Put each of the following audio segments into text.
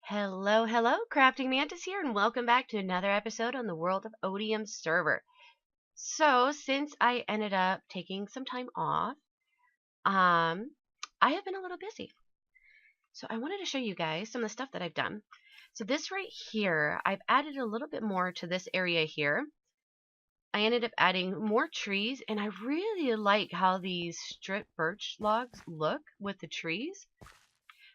Hello, hello, CraftingMantis here, and welcome back to another episode on the World of Otium server. So, since I ended up taking some time off, I have been a little busy. So I wanted to show you guys some of the stuff that I've done. So this right here, I've added a little bit more to this area here. I ended up adding more trees, and I really like how these strip birch logs look with the trees.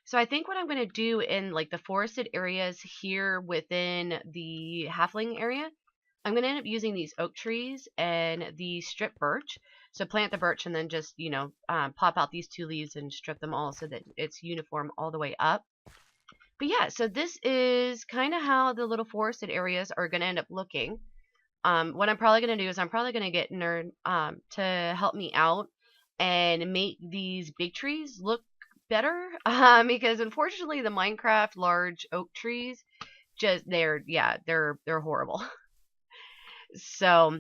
So I think what I'm going to do in like the forested areas here within the halfling area, I'm going to end up using these oak trees and the strip birch. So plant the birch and then just, pop out these two leaves and strip them all so that it's uniform all the way up. But yeah, so this is kind of how the little forested areas are going to end up looking. What I'm probably going to do is I'm probably going to get Nerd to help me out and make these big trees look better because unfortunately the Minecraft large oak trees they're horrible. So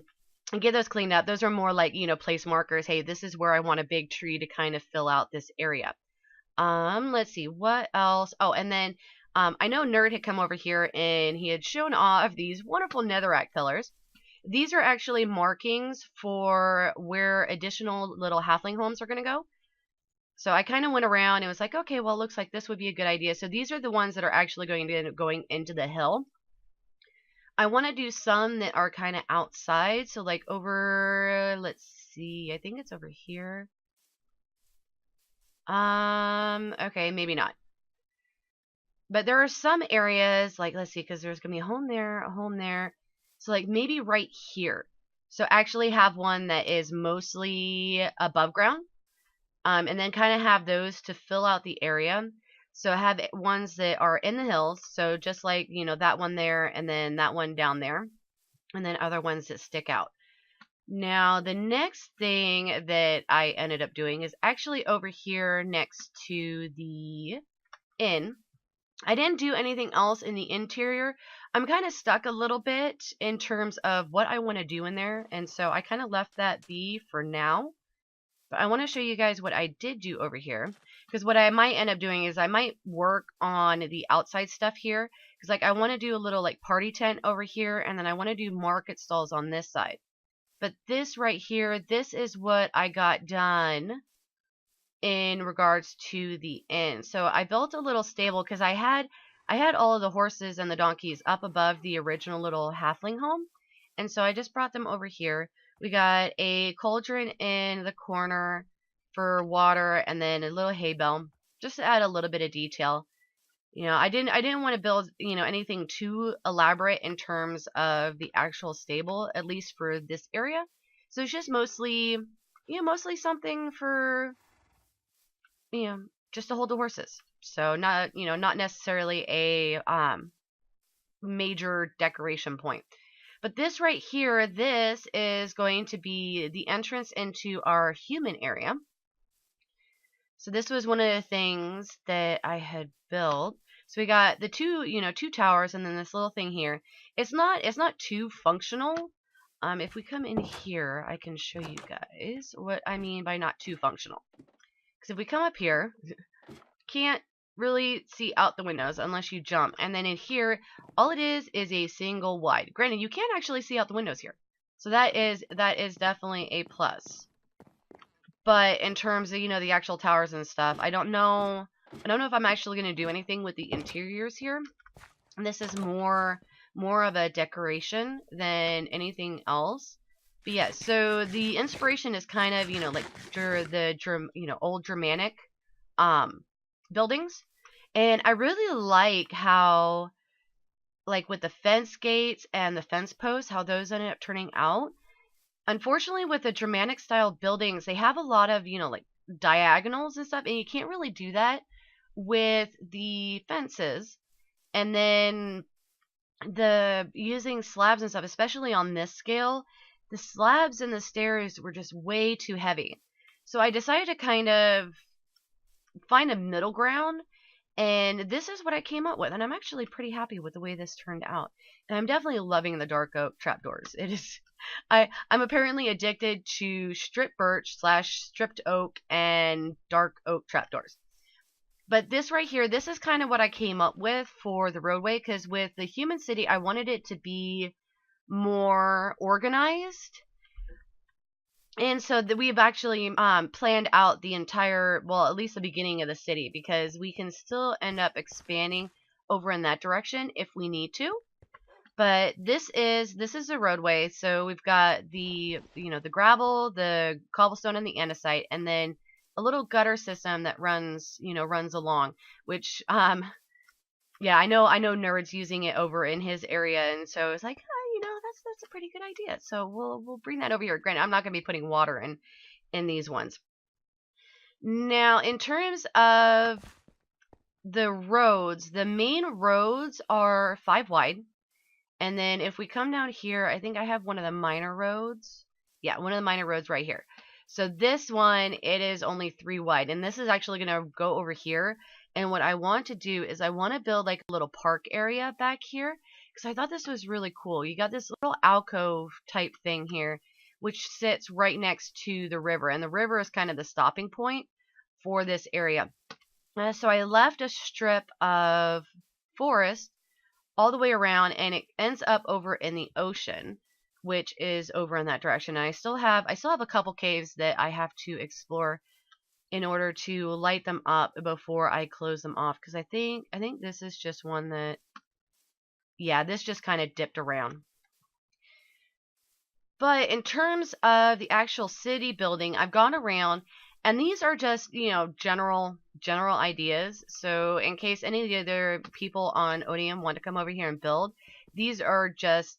get those cleaned up. Those are more like, place markers. Hey, this is where I want a big tree to kind of fill out this area. Let's see what else. Oh, and then I know Nerd had come over here and he had shown off these wonderful netherrack pillars. These are actually markings for where additional little halfling homes are going to go. So I kind of went around and was like, okay, well, it looks like this would be a good idea. So these are the ones that are actually going to end up going into the hill. I want to do some that are kind of outside. So like over, let's see, I think it's over here. Okay, maybe not. But there are some areas, like, let's see, because there's going to be a home there, a home there. So like maybe right here. So actually have one that is mostly above ground. And then kind of have those to fill out the area. So have ones that are in the hills. So just like, that one there and then that one down there. And then other ones that stick out. Now, the next thing that I ended up doing is actually over here next to the inn. I didn't do anything else in the interior. I'm kind of stuck a little bit in terms of what I want to do in there. And so I kind of left that be for now. But I want to show you guys what I did do over here. Because what I might end up doing is I might work on the outside stuff here. Because like I want to do a little like party tent over here. And then I want to do market stalls on this side. But this right here, this is what I got done in regards to the inn. So I built a little stable because I had all of the horses and the donkeys up above the original little halfling home. And so I just brought them over here. We got a cauldron in the corner for water and then a little hay bale just to add a little bit of detail. I didn't want to build, anything too elaborate in terms of the actual stable, at least for this area. So it's just mostly something for, just to hold the horses. So not necessarily a major decoration point. But this right here, this is going to be the entrance into our human area. So this was one of the things that I had built. So we got the two towers and then this little thing here. It's not too functional. If we come in here, I can show you guys what I mean by not too functional. Because if we come up here, can't really see out the windows unless you jump. And then in here, all it is a single wide. Granted, you can't actually see out the windows here. So that is definitely a plus. But in terms of, the actual towers and stuff, I don't know if I'm actually going to do anything with the interiors here. This is more of a decoration than anything else. But yeah, so the inspiration is kind of, like the old Germanic buildings. And I really like how, like with the fence gates and the fence posts, how those ended up turning out. Unfortunately, with the Germanic style buildings, they have a lot of, like diagonals and stuff, and you can't really do that with the fences. And then the using slabs and stuff, especially on this scale, the slabs and the stairs were just way too heavy. So I decided to kind of find a middle ground, and this is what I came up with, and I'm actually pretty happy with the way this turned out. And I'm definitely loving the dark oak trapdoors. It is, I'm apparently addicted to strip birch / stripped oak and dark oak trapdoors. But this right here, this is kind of what I came up with for the roadway, because with the human city, I wanted it to be more organized. And so that we've actually planned out the entire, well, at least the beginning of the city, because we can still end up expanding over in that direction if we need to. But this is the roadway. So we've got the the gravel, the cobblestone, and the andesite, and then a little gutter system that runs runs along. Which yeah, I know nerds using it over in his area, and so it's like that's a pretty good idea. So we'll bring that over here. Granted, I'm not going to be putting water in these ones. Now, in terms of the roads, the main roads are 5 wide. And then if we come down here, I think I have one of the minor roads. Yeah, one of the minor roads right here. So this one, it is only 3 wide. And this is actually going to go over here. And what I want to do is I want to build like a little park area back here. Because I thought this was really cool. You got this little alcove type thing here, which sits right next to the river. And the river is kind of the stopping point for this area. So I left a strip of forest all the way around, and it ends up over in the ocean, which is over in that direction. And I still have a couple caves that I have to explore in order to light them up before I close them off, because I think this is just one that, yeah, this just kind of dipped around. But in terms of the actual city building, I've gone around, and these are just, general ideas. So in case any of the other people on Otium want to come over here and build, these are just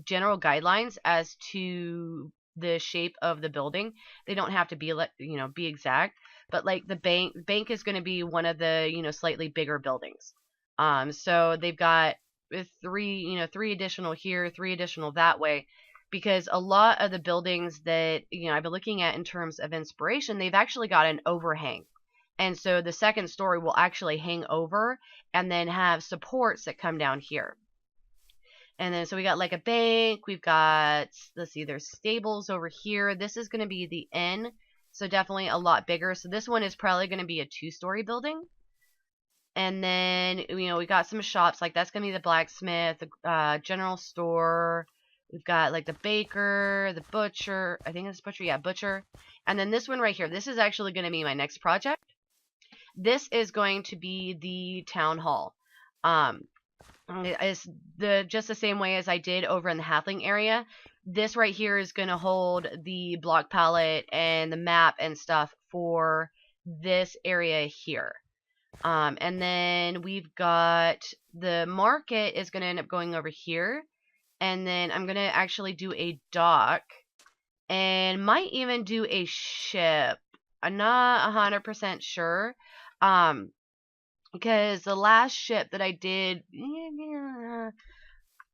general guidelines as to the shape of the building. They don't have to be be exact, but like the bank is going to be one of the, slightly bigger buildings. So they've got 3 additional here, 3 additional that way. Because a lot of the buildings that I've been looking at in terms of inspiration, they've actually got an overhang. And so the second story will actually hang over and then have supports that come down here. And then so we got like a bank, we've got, let's see, there's stables over here. This is going to be the inn, so definitely a lot bigger. So this one is probably going to be a 2-story building. And then, we got some shops, like that's going to be the blacksmith, the general store. We've got like the baker, the butcher. I think it's butcher. Yeah, butcher. And then this one right here. This is actually going to be my next project. This is going to be the town hall. It's just the same way as I did over in the halfling area. This right here is going to hold the block palette and the map and stuff for this area here. And then we've got the market is going to end up going over here. And then I'm going to actually do a dock and might even do a ship. I'm not 100% sure. Because the last ship that I did,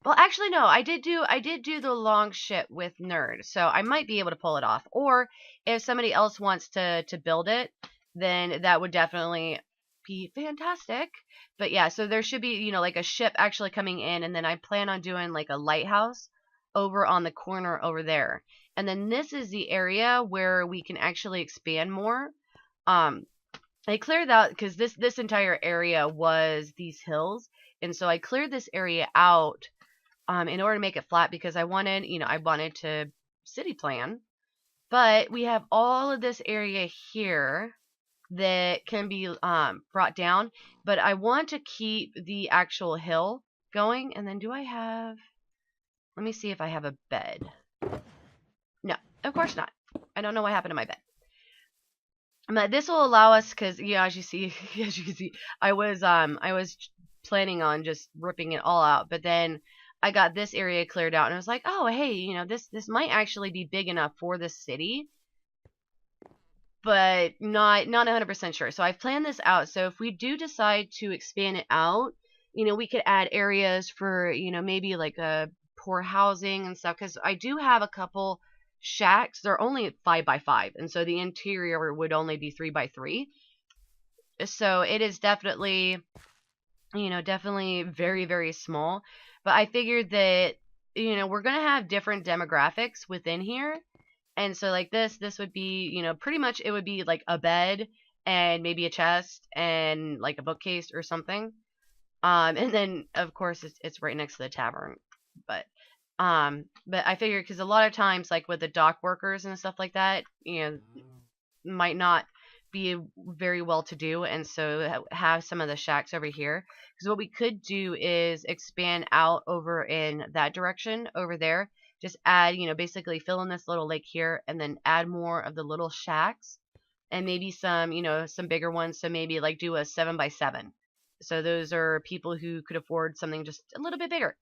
well, actually no, I did do the long ship with Nerd. So I might be able to pull it off. Or if somebody else wants to build it, then that would definitely be fantastic. But yeah, so there should be, like a ship actually coming in, and then I plan on doing like a lighthouse over on the corner over there. And then this is the area where we can actually expand more. I cleared out because this entire area was these hills, and so I cleared this area out in order to make it flat, because I wanted, I wanted to city plan. But we have all of this area here that can be brought down, but I want to keep the actual hill going. And then let me see if I have a bed. No, of course not. I don't know what happened to my bed. But this will allow us, because as you can see, I was planning on just ripping it all out, but then I got this area cleared out, and I was like, oh hey, this might actually be big enough for this city, but not 100% sure. So I've planned this out. So if we do decide to expand it out, we could add areas for, maybe like a poor housing and stuff. Because I do have a couple shacks. They're only 5 by 5, and so the interior would only be 3 by 3. So it is definitely, definitely very, very small. But I figured that, we're gonna have different demographics within here. And so like this would be, pretty much it would be like a bed and maybe a chest and like a bookcase or something. And then of course it's right next to the tavern. But I figured because a lot of times like with the dock workers and stuff like that, might not be very well to do, and so have some of the shacks over here. Because what we could do is expand out over in that direction over there. Just add, basically fill in this little lake here, and then add more of the little shacks, and maybe some, some bigger ones. So maybe like do a 7x7. So those are people who could afford something just a little bit bigger.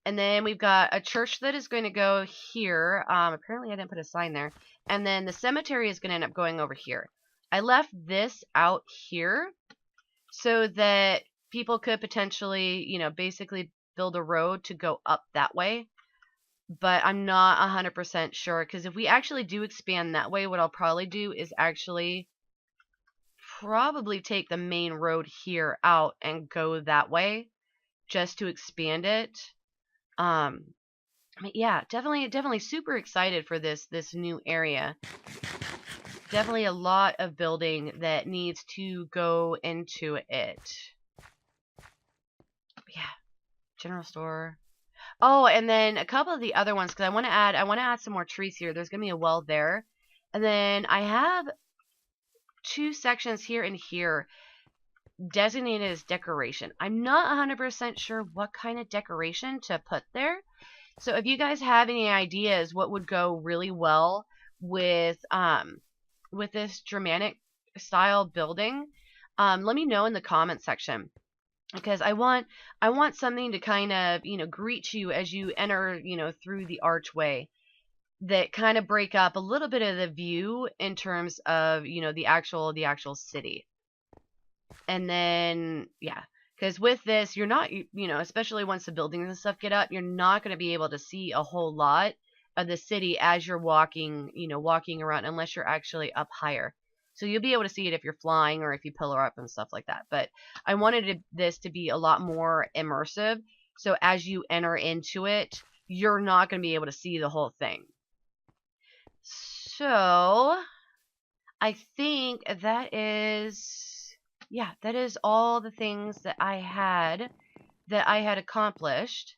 And then we've got a church that is going to go here. Apparently I didn't put a sign there. And then the cemetery is going to end up going over here. I left this out here so that people could potentially, basically build a road to go up that way. But I'm not 100% sure, because if we actually do expand that way, what I'll probably do is actually probably take the main road here out and go that way just to expand it. But yeah, definitely super excited for this new area. Definitely a lot of building that needs to go into it. But yeah, general store. Oh, and then a couple of the other ones, because I want to add some more trees here. There's gonna be a well there, and then I have 2 sections here and here designated as decoration. I'm not 100% sure what kind of decoration to put there. So if you guys have any ideas what would go really well with this Germanic style building, let me know in the comment section, because I want something to kind of, greet you as you enter, through the archway, that kind of break up a little bit of the view in terms of, the actual city. And then yeah, because with this, you're not, especially once the buildings and stuff get up, you're not going to be able to see a whole lot of the city as you're walking, walking around, unless you're actually up higher. So you'll be able to see it if you're flying or if you pillar up and stuff like that. But I wanted this to be a lot more immersive. So as you enter into it, you're not going to be able to see the whole thing. So I think that is, yeah, that is all the things that I had accomplished.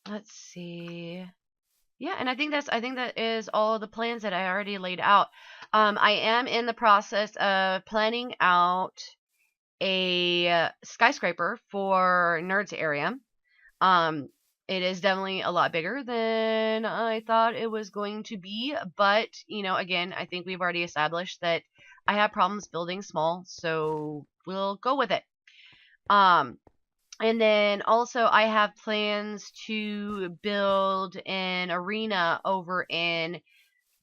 Let's see. Yeah, and I think that is all the plans that I already laid out. I am in the process of planning out a skyscraper for Nerds area. It is definitely a lot bigger than I thought it was going to be, but again, I think we've already established that I have problems building small, so we'll go with it. And then also I have plans to build an arena over in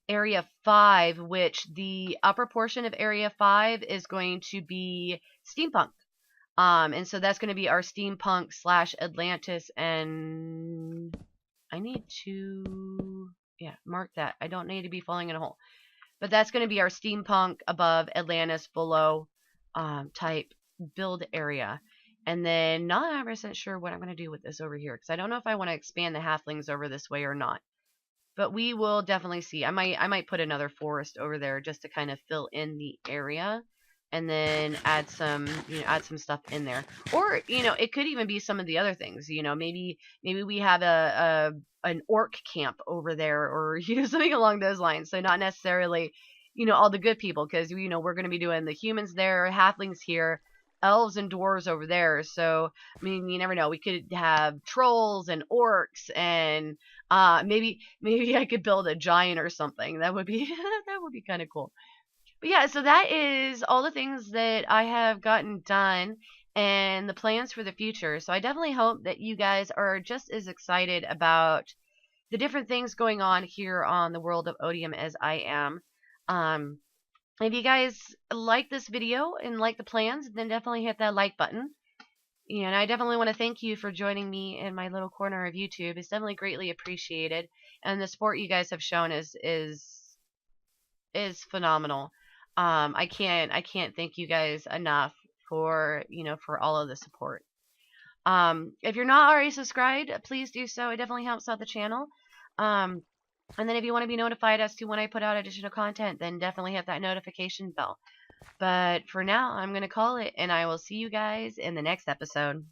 Area 5, which the upper portion of Area 5 is going to be steampunk. And so that's going to be our steampunk / Atlantis, and I need to, yeah, mark that. I don't need to be falling in a hole. But that's going to be our steampunk above, Atlantis below type build area. And then not 100% sure what I'm going to do with this over here, because I don't know if I want to expand the halflings over this way or not. But we will definitely see. I might put another forest over there just to kind of fill in the area, and then add some stuff in there. Or, it could even be some of the other things. Maybe we have an orc camp over there, or something along those lines. So not necessarily, all the good people, because we're going to be doing the humans there, halflings here, elves and dwarves over there. So I mean, you never know. We could have trolls and orcs, and maybe I could build a giant or something. That would be that would be kind of cool. But yeah, so that is all the things that I have gotten done and the plans for the future. So I definitely hope that you guys are just as excited about the different things going on here on the World of Otium as I am. If you guys like this video and like the plans, then definitely hit that like button. And I definitely want to thank you for joining me in my little corner of YouTube. It's definitely greatly appreciated, and the support you guys have shown is phenomenal. I can't thank you guys enough for for all of the support. If you're not already subscribed, please do so. It definitely helps out the channel. And then if you want to be notified as to when I put out additional content, then definitely hit that notification bell. But for now, I'm going to call it, and I will see you guys in the next episode.